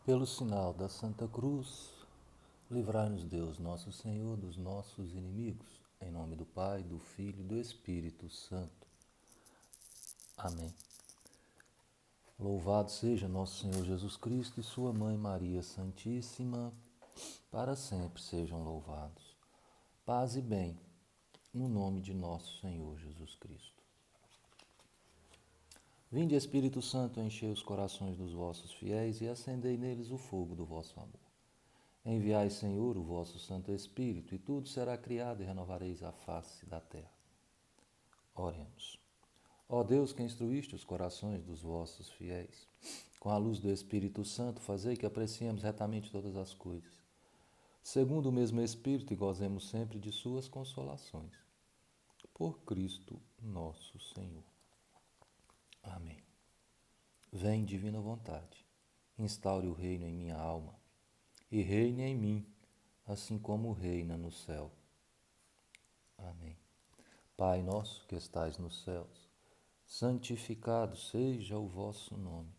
Pelo sinal da Santa Cruz, livrai-nos Deus, nosso Senhor, dos nossos inimigos. Em nome do Pai, do Filho e do Espírito Santo. Amém. Louvado seja nosso Senhor Jesus Cristo e sua Mãe Maria Santíssima, para sempre sejam louvados. Paz e bem, no nome de nosso Senhor Jesus Cristo. Vinde, Espírito Santo, enchei os corações dos vossos fiéis e acendei neles o fogo do vosso amor. Enviai, Senhor, o vosso Santo Espírito, e tudo será criado e renovareis a face da terra. Oremos. Ó Deus, que instruíste os corações dos vossos fiéis, com a luz do Espírito Santo, fazei que apreciemos retamente todas as coisas, segundo o mesmo Espírito, e gozemos sempre de suas consolações. Por Cristo nosso Senhor. Amém. Vem, divina vontade, instaure o reino em minha alma, e reine em mim, assim como reina no céu. Amém. Pai nosso que estais nos céus, santificado seja o vosso nome.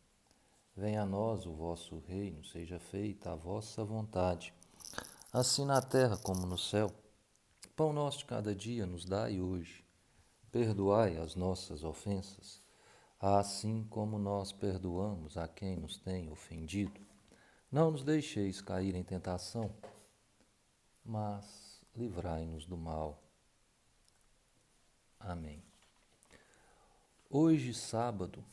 Venha a nós o vosso reino, seja feita a vossa vontade, assim na terra como no céu. Pão nosso de cada dia nos dai hoje. Perdoai as nossas ofensas, assim como nós perdoamos a quem nos tem ofendido. Não nos deixeis cair em tentação, mas livrai-nos do mal. Amém. Hoje, sábado,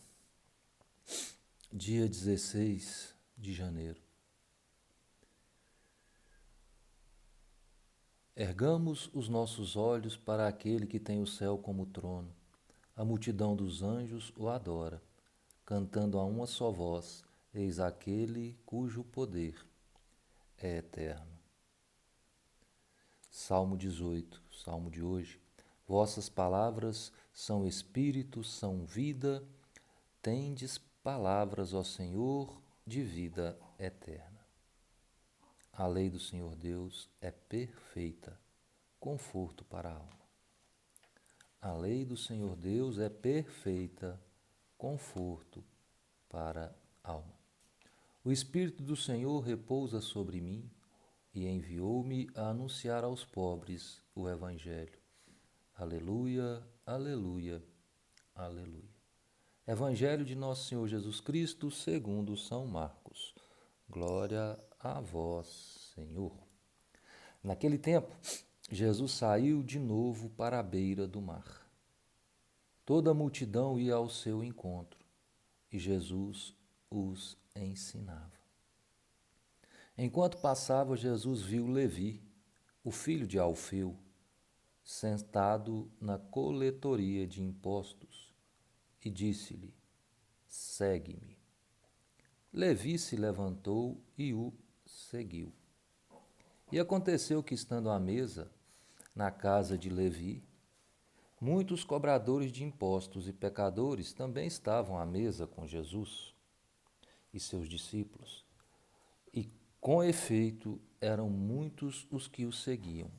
dia 16 de janeiro, ergamos os nossos olhos para aquele que tem o céu como trono. A multidão dos anjos o adora, cantando a uma só voz: Eis aquele cujo poder é eterno. Salmo 18, Salmo de hoje. Vossas palavras são espírito, são vida. Tendes palavras, ó Senhor, de vida eterna. A lei do Senhor Deus é perfeita, conforto para a alma. A lei do Senhor Deus é perfeita, conforto para a alma. O Espírito do Senhor repousa sobre mim e enviou-me a anunciar aos pobres o Evangelho. Aleluia, aleluia, aleluia. Evangelho de nosso Senhor Jesus Cristo, segundo São Marcos. Glória a vós, Senhor. Naquele tempo, Jesus saiu de novo para a beira do mar. Toda a multidão ia ao seu encontro e Jesus os ensinava. Enquanto passava, Jesus viu Levi, o filho de Alfeu, sentado na coletoria de impostos e disse-lhe: Segue-me. Levi se levantou e o seguiu. E aconteceu que, estando à mesa, na casa de Levi, muitos cobradores de impostos e pecadores também estavam à mesa com Jesus e seus discípulos. E, com efeito, eram muitos os que o seguiam.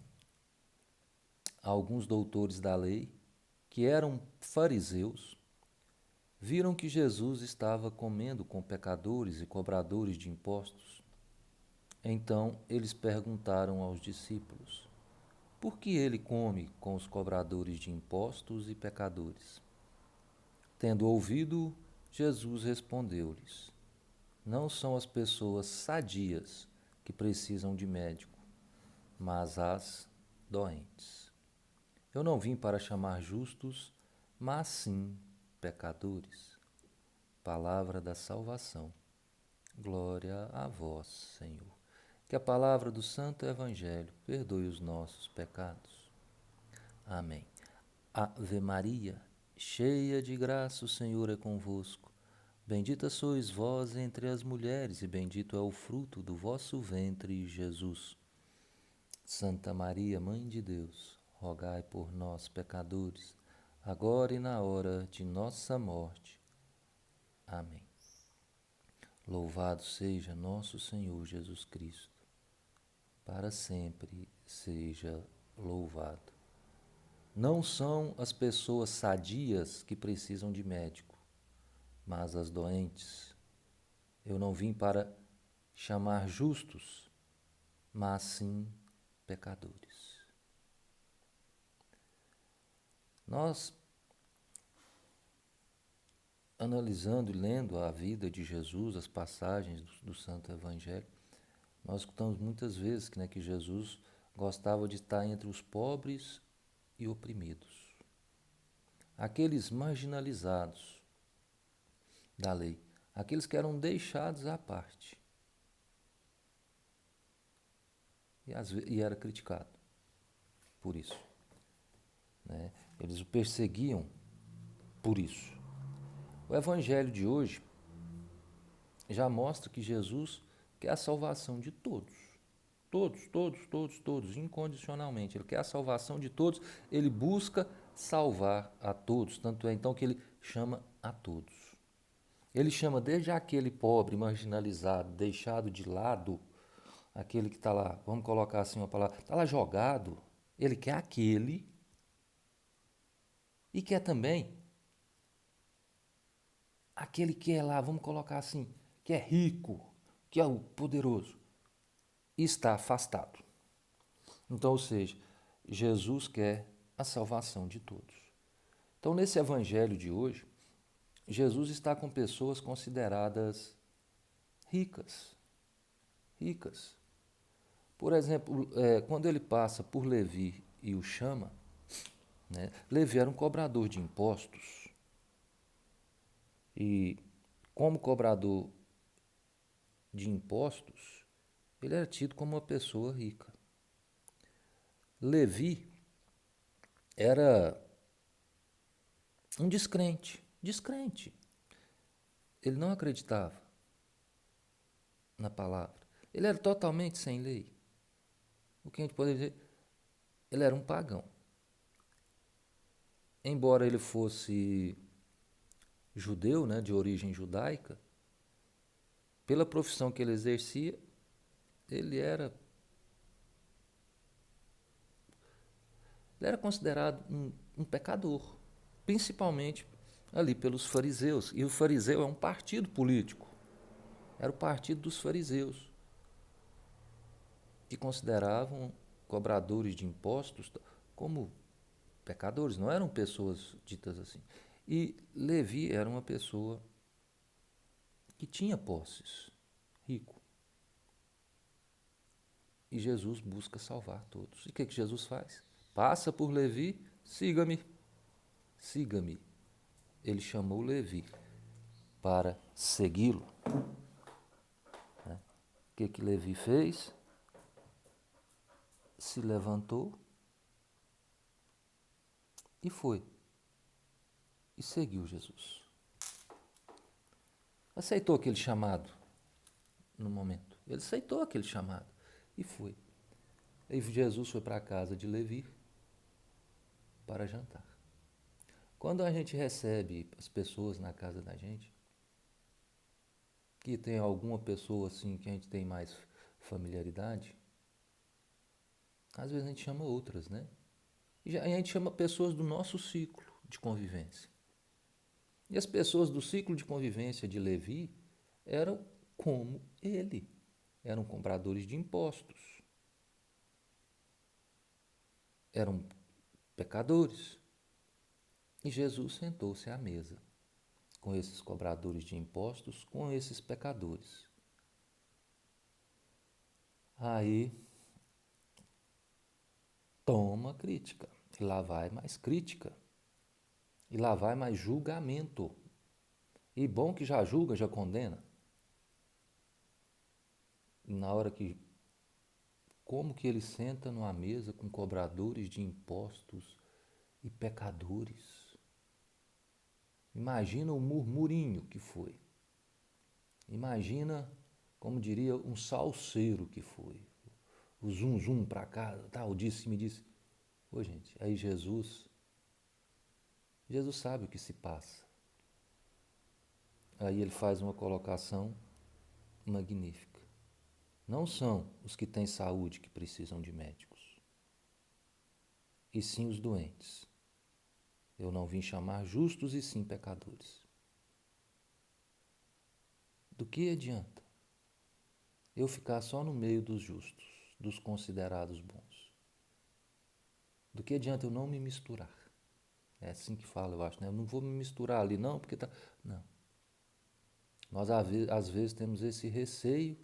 Alguns doutores da lei, que eram fariseus, viram que Jesus estava comendo com pecadores e cobradores de impostos. Então eles perguntaram aos discípulos: Por que ele come com os cobradores de impostos e pecadores? Tendo ouvido, Jesus respondeu-lhes: Não são as pessoas sadias que precisam de médico, mas as doentes. Eu não vim para chamar justos, mas sim pecadores. Palavra da salvação. Glória a vós, Senhor. Que a palavra do Santo Evangelho perdoe os nossos pecados. Amém. Ave Maria, cheia de graça, o Senhor é convosco. Bendita sois vós entre as mulheres, e bendito é o fruto do vosso ventre, Jesus. Santa Maria, Mãe de Deus, rogai por nós, pecadores, agora e na hora de nossa morte. Amém. Louvado seja nosso Senhor Jesus Cristo. Para sempre seja louvado. Não são as pessoas sadias que precisam de médico, mas as doentes. Eu não vim para chamar justos, mas sim pecadores. Nós, analisando e lendo a vida de Jesus, as passagens do Santo Evangelho, nós escutamos muitas vezes que Jesus gostava de estar entre os pobres e oprimidos, aqueles marginalizados da lei, aqueles que eram deixados à parte. E era criticado por isso, né? Eles o perseguiam por isso. O Evangelho de hoje já mostra que Jesus quer a salvação de todos. Todos, todos, todos, todos, incondicionalmente. Ele quer a salvação de todos, ele busca salvar a todos. Tanto é então que ele chama a todos. Ele chama desde aquele pobre, marginalizado, deixado de lado, aquele que está lá, vamos colocar assim uma palavra, está lá jogado. Ele quer aquele e quer também aquele que é lá, vamos colocar assim, que é rico, que é o poderoso, e está afastado. Então, ou seja, Jesus quer a salvação de todos. Então, nesse evangelho de hoje, Jesus está com pessoas consideradas ricas. Ricas. Por exemplo, quando ele passa por Levi e o chama, né, Levi era um cobrador de impostos. E, como cobrador de impostos, ele era tido como uma pessoa rica. Levi era um descrente. Ele não acreditava na palavra. Ele era totalmente sem lei. O que a gente pode dizer? Ele era um pagão. Embora ele fosse judeu, né, de origem judaica, pela profissão que ele exercia, ele era considerado um pecador, principalmente ali pelos fariseus. E o fariseu é um partido político. Era o partido dos fariseus, que consideravam cobradores de impostos como pecadores, não eram pessoas ditas assim. E Levi era uma pessoa que tinha posses, rico. E Jesus busca salvar todos. E o que Jesus faz? Passa por Levi, siga-me, siga-me. Ele chamou Levi para segui-lo. Né? O que Levi fez? Se levantou e foi. E seguiu Jesus. Aceitou aquele chamado no momento. Ele aceitou aquele chamado e foi. E Jesus foi para a casa de Levi para jantar. Quando a gente recebe as pessoas na casa da gente, que tem alguma pessoa assim que a gente tem mais familiaridade, às vezes a gente chama outras, né? E a gente chama pessoas do nosso ciclo de convivência. E as pessoas do ciclo de convivência de Levi eram como ele. Eram cobradores de impostos. Eram pecadores. E Jesus sentou-se à mesa com esses cobradores de impostos, com esses pecadores. Aí, toma crítica. E lá vai mais crítica. E lá vai mais julgamento. E bom que já julga, já condena. E na hora que... Como que ele senta numa mesa com cobradores de impostos e pecadores? Imagina o murmurinho que foi. Imagina, como diria, um salseiro que foi. O zum zum para casa, tal, me disse. Ô gente, aí Jesus sabe o que se passa. Aí ele faz uma colocação magnífica. Não são os que têm saúde que precisam de médicos, e sim os doentes. Eu não vim chamar justos e sim pecadores. Do que adianta eu ficar só no meio dos justos, dos considerados bons. Do que adianta eu não me misturar? É assim que fala, eu acho, né? Eu não vou me misturar ali, não, porque tá. Não. Nós, às vezes, temos esse receio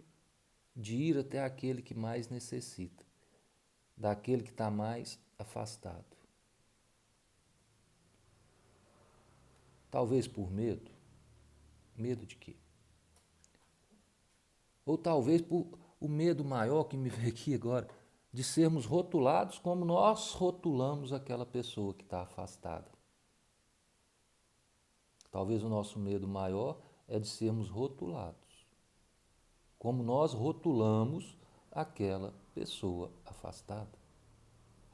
de ir até aquele que mais necessita, daquele que está mais afastado. Talvez por medo. Medo de quê? Ou talvez por o medo maior que me veio aqui agora, de sermos rotulados como nós rotulamos aquela pessoa que está afastada. Talvez o nosso medo maior é de sermos rotulados, como nós rotulamos aquela pessoa afastada.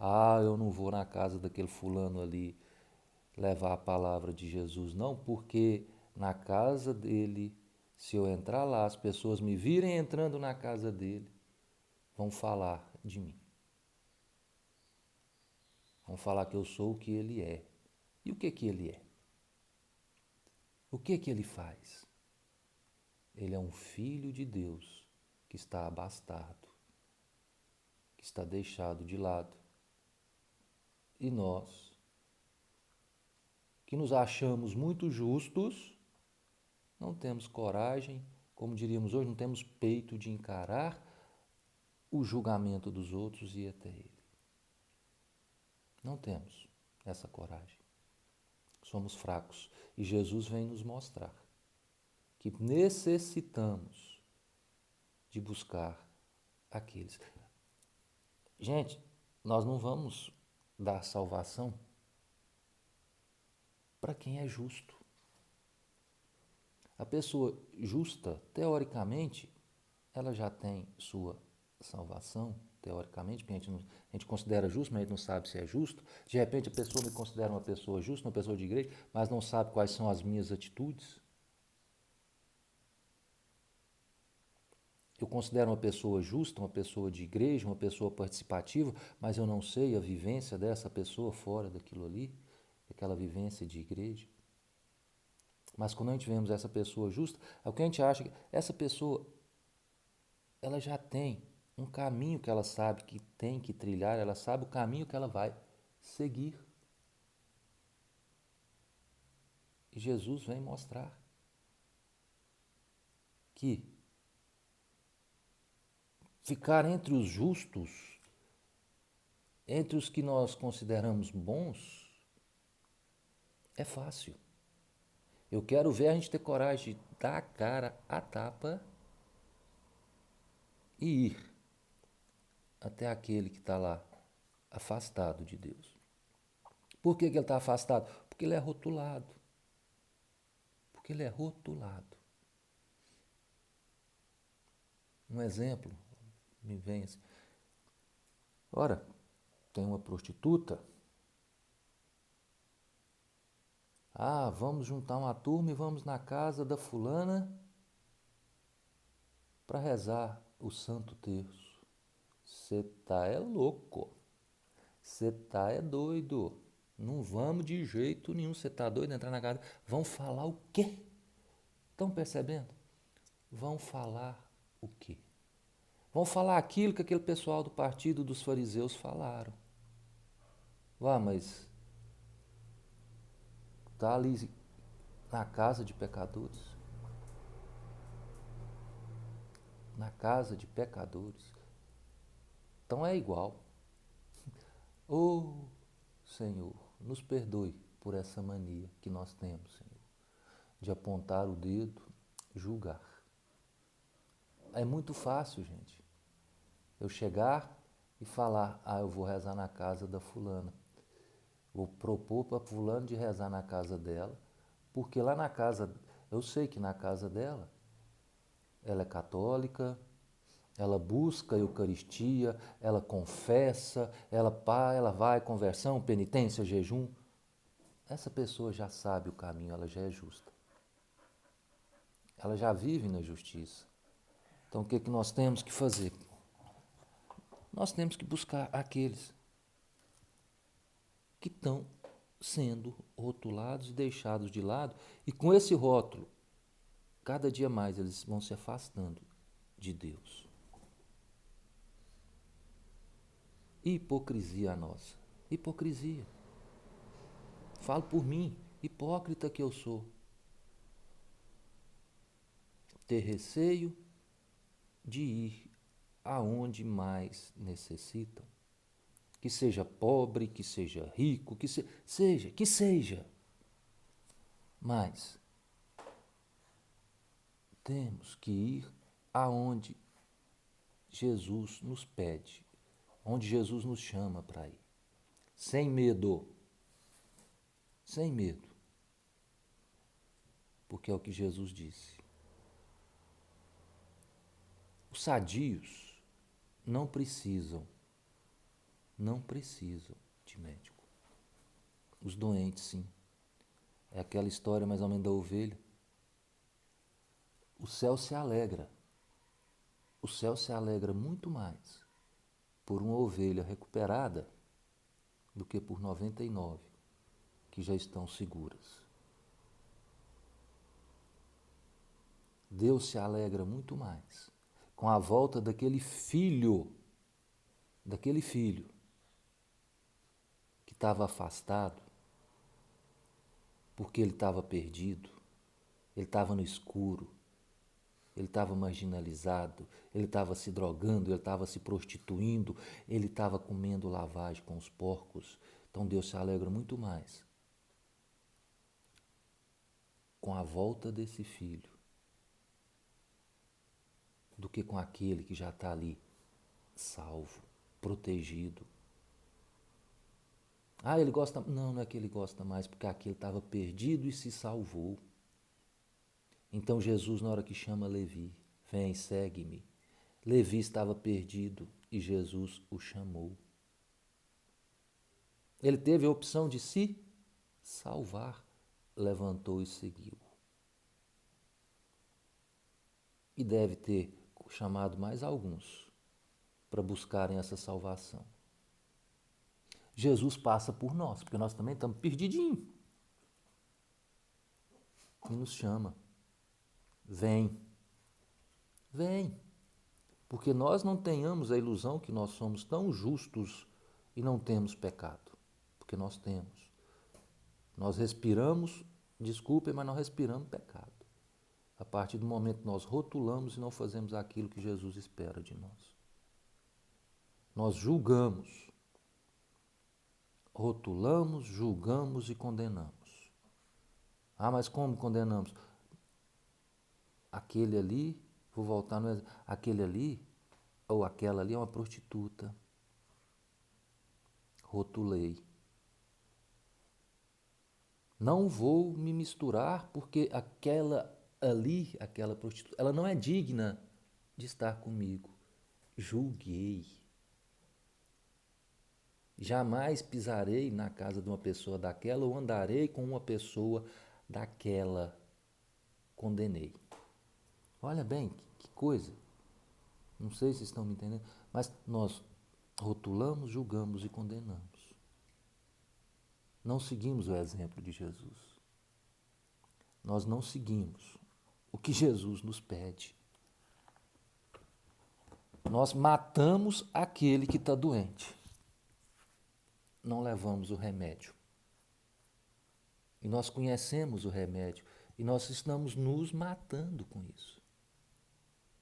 Ah, eu não vou na casa daquele fulano ali levar a palavra de Jesus, não, porque na casa dele, se eu entrar lá, as pessoas me virem entrando na casa dele, vão falar de mim. Vão falar que eu sou o que ele é. E o que ele é? O que ele faz? Ele é um filho de Deus que está abastado, que está deixado de lado. E nós, que nos achamos muito justos, não temos coragem, como diríamos hoje, não temos peito de encarar o julgamento dos outros e ir até ele. Não temos essa coragem. Somos fracos. E Jesus vem nos mostrar que necessitamos de buscar aqueles. Gente, nós não vamos dar salvação para quem é justo. A pessoa justa, teoricamente, ela já tem sua salvação, teoricamente, porque a gente considera justo, mas a gente não sabe se é justo. De repente a pessoa me considera uma pessoa justa, uma pessoa de igreja, mas não sabe quais são as minhas atitudes. Eu considero uma pessoa justa, uma pessoa de igreja, uma pessoa participativa, mas eu não sei a vivência dessa pessoa fora daquilo ali, daquela vivência de igreja. Mas quando a gente vemos essa pessoa justa, é o que a gente acha que essa pessoa, ela já tem um caminho que ela sabe que tem que trilhar, ela sabe o caminho que ela vai seguir. E Jesus vem mostrar que ficar entre os justos, entre os que nós consideramos bons, é fácil. Eu quero ver a gente ter coragem de dar a cara a tapa e ir até aquele que está lá, afastado de Deus. Por que ele está afastado? Porque ele é rotulado. Porque ele é rotulado. Um exemplo me vem assim. Ora, tem uma prostituta. Ah, vamos juntar uma turma e vamos na casa da fulana para rezar o Santo Terço. Você tá é louco. Você tá é doido. Não vamos de jeito nenhum. Você tá doido entrar na casa. Vão falar o quê? Estão percebendo? Vão falar o quê? Vão falar aquilo que aquele pessoal do partido dos fariseus falaram. Vá, mas tá ali na casa de pecadores. Na casa de pecadores. Então é igual. Oh, Senhor, nos perdoe por essa mania que nós temos, Senhor, de apontar o dedo, julgar. É muito fácil, gente, eu chegar e falar, eu vou rezar na casa da fulana. Vou propor para fulano de rezar na casa dela, porque lá na casa, eu sei que na casa dela, ela é católica, ela busca a Eucaristia, ela confessa, ela vai conversão, penitência, jejum. Essa pessoa já sabe o caminho, ela já é justa. Ela já vive na justiça. Então o que nós temos que fazer? Nós temos que buscar aqueles que estão sendo rotulados e deixados de lado, e com esse rótulo, cada dia mais eles vão se afastando de Deus. hipocrisia a nossa. Hipocrisia. Falo por mim, hipócrita que eu sou. Ter receio de ir aonde mais necessitam. Que seja pobre, que seja rico, que seja. Mas temos que ir aonde Jesus nos pede, onde Jesus nos chama para ir. Sem medo. Sem medo. Porque é o que Jesus disse. Os sadios não precisam de médico. Os doentes, sim. É aquela história mais ou menos da ovelha. O céu se alegra. O céu se alegra muito mais por uma ovelha recuperada do que por 99 que já estão seguras. Deus se alegra muito mais com a volta daquele filho que estava afastado, porque ele estava perdido, ele estava no escuro, ele estava marginalizado, ele estava se drogando, ele estava se prostituindo, ele estava comendo lavagem com os porcos. Então Deus se alegra muito mais com a volta desse filho do que com aquele que já está ali, salvo, protegido. Ah, ele gosta... Não, não é que ele gosta mais, porque aquele estava perdido e se salvou. Então Jesus, na hora que chama Levi, vem, segue-me. Levi estava perdido e Jesus o chamou. Ele teve a opção de se salvar, levantou e seguiu. E deve ter chamado mais alguns para buscarem essa salvação. Jesus passa por nós, porque nós também estamos perdidinhos. E nos chama. Vem. Vem. Porque nós não tenhamos a ilusão que nós somos tão justos e não temos pecado. Porque nós temos. Nós respiramos, desculpem, mas não respiramos pecado. A partir do momento que nós rotulamos e não fazemos aquilo que Jesus espera de nós. Nós julgamos. Rotulamos, julgamos e condenamos. Ah, mas como condenamos? Aquele ali, vou voltar no exemplo, aquele ali ou aquela ali é uma prostituta. Rotulei. Não vou me misturar porque aquela ali, aquela prostituta, ela não é digna de estar comigo. Julguei. Jamais pisarei na casa de uma pessoa daquela ou andarei com uma pessoa daquela. Condenei. Olha bem, que coisa. Não sei se estão me entendendo, mas nós rotulamos, julgamos e condenamos. Não seguimos o exemplo de Jesus. Nós não seguimos o que Jesus nos pede. Nós matamos aquele que está doente. Não levamos o remédio. E nós conhecemos o remédio. E nós estamos nos matando com isso.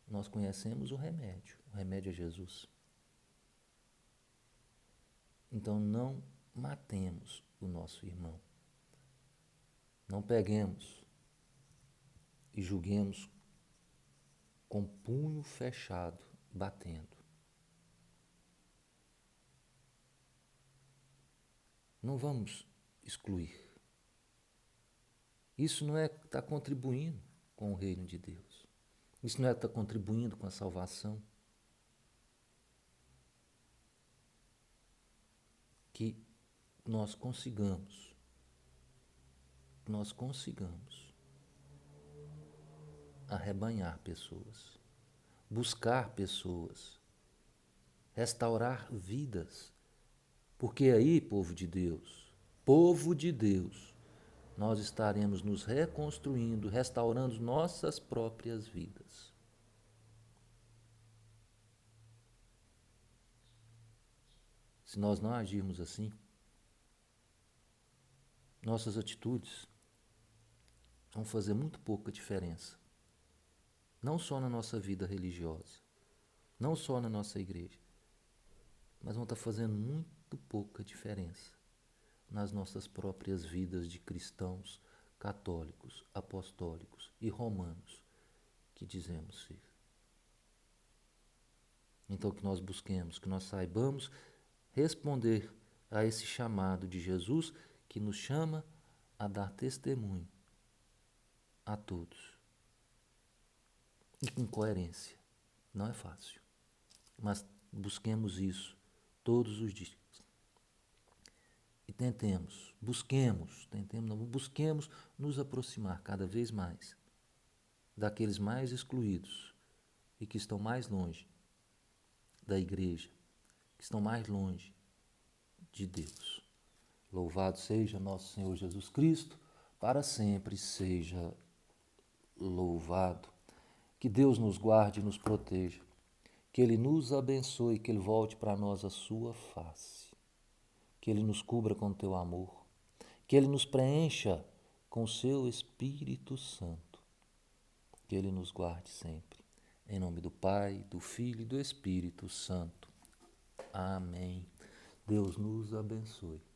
Nós conhecemos o remédio. O remédio é Jesus. Então não matemos o nosso irmão. Não peguemos e julguemos com punho fechado, batendo. Não vamos excluir. Isso não é estar contribuindo com o reino de Deus. Isso não é estar contribuindo com a salvação. Que nós consigamos arrebanhar pessoas, buscar pessoas, restaurar vidas. Porque aí, povo de Deus, nós estaremos nos reconstruindo, restaurando nossas próprias vidas. Se nós não agirmos assim, nossas atitudes vão fazer muito pouca diferença. Não só na nossa vida religiosa, não só na nossa igreja, mas vão estar fazendo muito pouca diferença nas nossas próprias vidas de cristãos católicos, apostólicos e romanos que dizemos ser. Então que nós busquemos, que nós saibamos responder a esse chamado de Jesus que nos chama a dar testemunho a todos. E com coerência. Não é fácil, mas busquemos isso todos os dias. E busquemos nos aproximar cada vez mais daqueles mais excluídos e que estão mais longe da igreja, que estão mais longe de Deus. Louvado seja nosso Senhor Jesus Cristo, para sempre seja louvado. Que Deus nos guarde e nos proteja, que Ele nos abençoe, que Ele volte para nós a sua face, que Ele nos cubra com teu amor, que Ele nos preencha com o seu Espírito Santo, que Ele nos guarde sempre. Em nome do Pai, do Filho e do Espírito Santo. Amém. Deus nos abençoe.